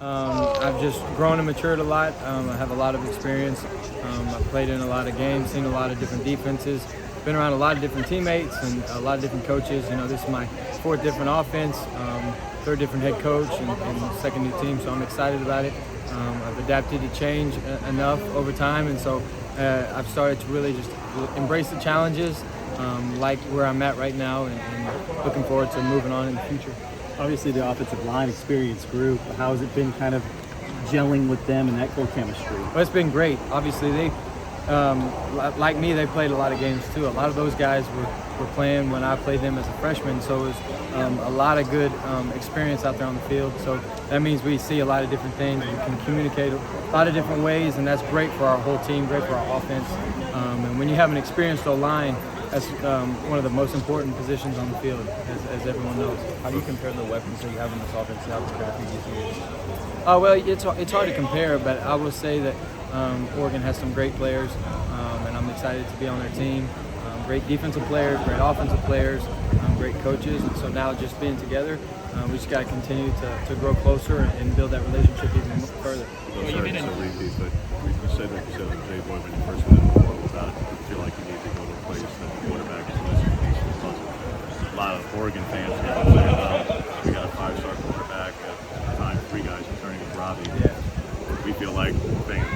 I've just grown and matured a lot. I have a lot of experience. I've played in a lot of games, seen a lot of different defenses, been around a lot of different teammates and a lot of different coaches. You know, this is my fourth different offense, third different head coach, and second new team, so I'm excited about it. I've adapted to change enough over time, and so I've started to really just embrace the challenges, like where I'm at right now, and looking forward to moving on in the future. Obviously, the offensive line experienced group. How has it been kind of gelling with them and that co-chemistry? Well, it's been great. Obviously, they, like me, they played a lot of games too. A lot of those guys were playing when I played them as a freshman, so it was a lot of good experience out there on the field. So that means we see a lot of different things. We can communicate a lot of different ways, and that's great for our whole team, great for our offense. And when you have an experienced O-line, that's one of the most important positions on the field, as everyone knows. How do you compare the weapons that you have in this offense to how it's compared to previous years? Well, it's hard to compare, but I will say that Oregon has some great players, and I'm excited to be on their team. Great defensive players, great offensive players, great coaches, and so now just being together, we just got to continue to grow closer and build that relationship even further. Well, sorry, it's a repeat, but you said that Jay Boyd when you first went in the portal about it, you feel like you need to go to a place that the quarterback is missing pieces. A lot of Oregon fans are saying, we got a 5-star quarterback, at the time 3 guys returning with Robbie. Yeah. We feel like fans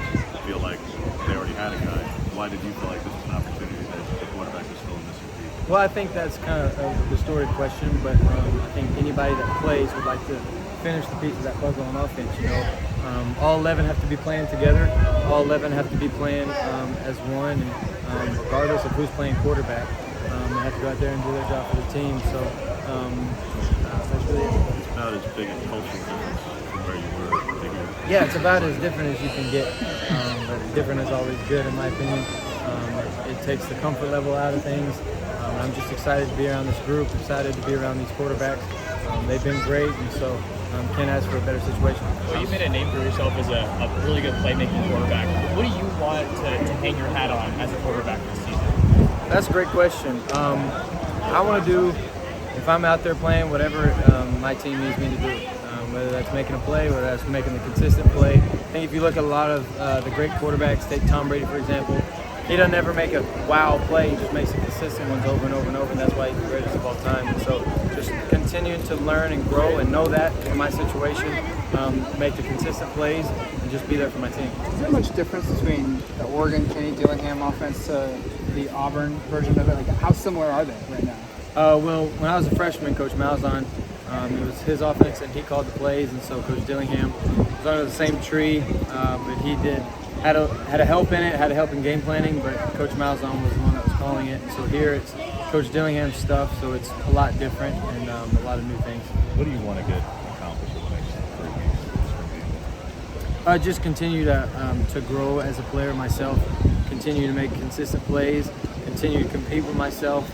feel like they already had a guy. Why did you feel like this was an opportunity that the quarterback is still a missing piece? Well, I think that's kind of a distorted question, but I think anybody that plays would like to finish the piece of that puzzle on offense. You know, all 11 have to be playing together. All 11 have to be playing as one, and regardless of who's playing quarterback, they have to go out there and do their job for the team. So that's really it. It's about as big a cultural difference from where you were. Yeah, it's about as different as you can get, but different is always good in my opinion. It takes the comfort level out of things. I'm just excited to be around this group, excited to be around these quarterbacks. They've been great, and so can't ask for a better situation. Well, you made a name for yourself as a really good playmaking quarterback. What do you want to hang your hat on as a quarterback this season? That's a great question. I want to do, if I'm out there playing, whatever my team needs me to do. Whether that's making a play, whether that's making the consistent play. I think if you look at a lot of the great quarterbacks, take Tom Brady for example, he doesn't ever make a wow play, he just makes the consistent ones over and over and over, and that's why he's the greatest of all time. And so just continuing to learn and grow and know that in my situation, make the consistent plays and just be there for my team. Is there much difference between the Oregon Kenny Dillingham offense to the Auburn version of it? Like, how similar are they right now? Well, when I was a freshman, Coach Malzahn, it was his offense and he called the plays, and so Coach Dillingham was under the same tree, but he had a help in it, had a help in game planning, but Coach Malzahn was the one that was calling it. So here it's Coach Dillingham's stuff, so it's a lot different and a lot of new things. What do you want to get accomplished with the next 3 games? Just continue to grow as a player myself, continue to make consistent plays, continue to compete with myself,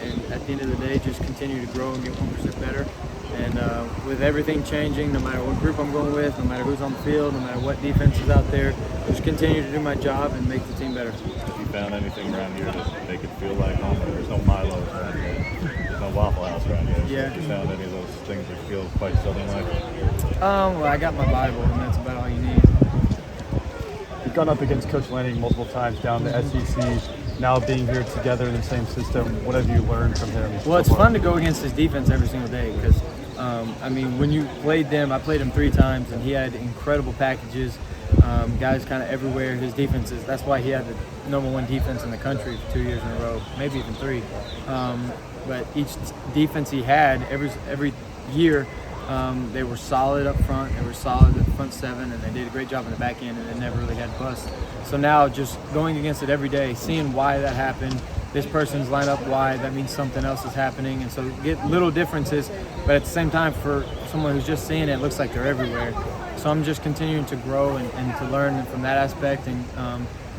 and at the end of the day, just continue to grow and get 1% better. And with everything changing, no matter what group I'm going with, no matter who's on the field, no matter what defense is out there, just continue to do my job and make the team better. Have you found anything around here that make it feel like home? There's no Milo's around here. There's no Waffle House around here. Yeah. Have you found any of those things that feel quite Southern-like? Well, I got my Bible, and that's about all you need. You've gone up against Coach Lanning multiple times down the SEC. Now being here together in the same system, what have you learned from him? Well, it's fun to go against his defense every single day because, I mean, when you played them, I played him 3 times, and he had incredible packages, guys kind of everywhere. His defenses, that's why he had the #1 defense in the country for 2 years in a row, maybe even 3. But each defense he had, every year, they were solid up front, they were solid at the front 7, and they did a great job on the back end, and they never really had bust. So now just going against it every day, seeing why that happened, this person's lined up wide, that means something else is happening, and so get little differences, but at the same time, for someone who's just seeing it, it looks like they're everywhere. So I'm just continuing to grow and to learn from that aspect, and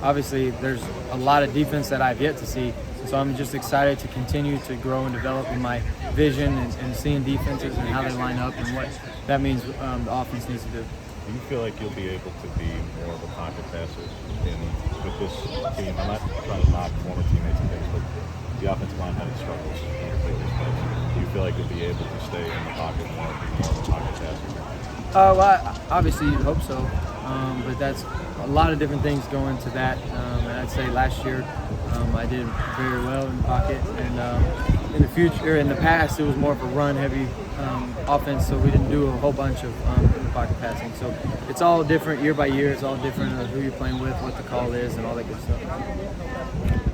obviously there's a lot of defense that I've yet to see, so I'm just excited to continue to grow and develop in my vision and seeing defenses and how they line up and what that means the offense needs to do. Do you feel like you'll be able to be more of a pocket passer with this team? I'm not trying to knock former teammates and things, but the offensive line had its struggles when you played this place. Do you feel like you'll be able to stay in the pocket more, be more of a pocket passer? Obviously you'd hope so, but that's a lot of different things go into that. And I'd say last year I did very well in the pocket, and in the future, in the past, it was more of a run-heavy offense, so we didn't do a whole bunch of in the pocket passing. So it's all different year by year. It's all different who you're playing with, what the call is, and all that good stuff.